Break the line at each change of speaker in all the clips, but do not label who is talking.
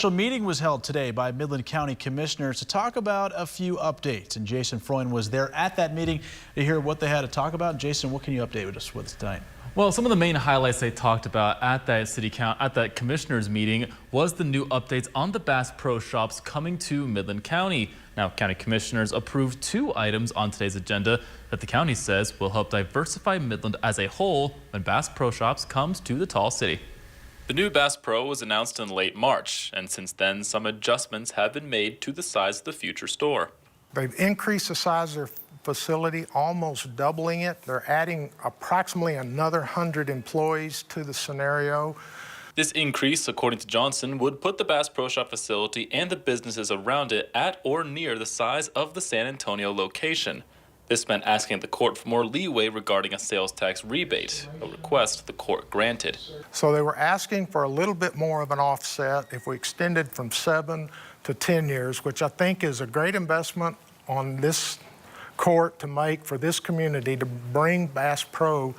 Special meeting was held today by Midland County commissioners to talk about a few updates, and Jason Freund was there at that meeting to hear what they had to talk about. Jason, what can you update us with tonight?
Well, some of the main highlights they talked about at that commissioners meeting was the new updates on the Bass Pro Shops coming to Midland County. Now, county commissioners approved 2 items on today's agenda that the county says will help diversify Midland as a whole when Bass Pro Shops comes to the tall city. The new Bass Pro was announced in late March, and since then some adjustments have been made to the size of the future store.
They've increased the size of their facility, almost doubling it. They're adding approximately another 100 employees to the scenario.
This increase, according to Johnson, would put the Bass Pro Shop facility and the businesses around it at or near the size of the San Antonio location. This meant asking the court for more leeway regarding a sales tax rebate, a request the court granted.
So they were asking for a little bit more of an offset if we extended from 7 to 10 years, which I think is a great investment on this court to make for this community to bring Bass Pro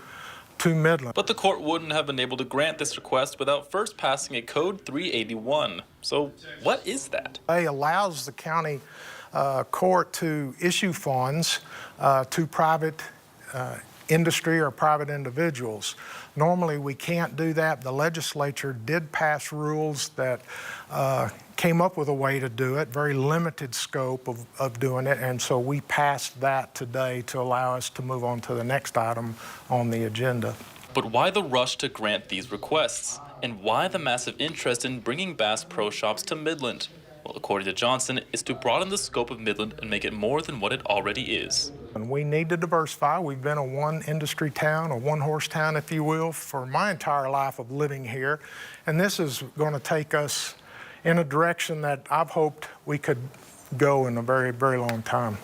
to Midland.
But the court wouldn't have been able to grant this request without first passing a Code 381. So what is that?
It allows the county court to issue funds to private industry or private individuals. Normally we can't do that. The legislature did pass rules that came up with a way to do it, very limited scope of doing it, and so we passed that today to allow us to move on to the next item on the agenda.
But why the rush to grant these requests? And why the massive interest in bringing Bass Pro Shops to Midland? Well, according to Johnson, is to broaden the scope of Midland and make it more than what it already is.
And we need to diversify. We've been a one-industry town, a one-horse town, if you will, for my entire life of living here. And this is going to take us in a direction that I've hoped we could go in a very, very long time.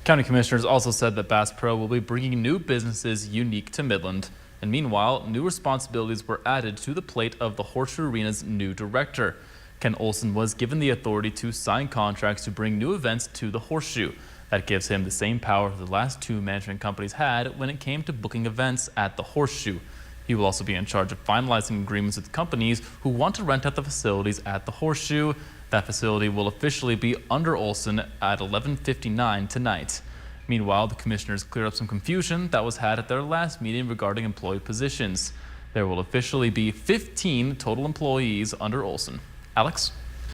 County commissioners also said that Bass Pro will be bringing new businesses unique to Midland. And meanwhile, new responsibilities were added to the plate of the Horseshoe Arena's new director. Ken Olson was given the authority to sign contracts to bring new events to the Horseshoe. That gives him the same power the last 2 management companies had when it came to booking events at the Horseshoe. He will also be in charge of finalizing agreements with companies who want to rent out the facilities at the Horseshoe. That facility will officially be under Olson at 11:59 tonight. Meanwhile, the commissioners cleared up some confusion that was had at their last meeting regarding employee positions. There will officially be 15 total employees under Olson. Alex?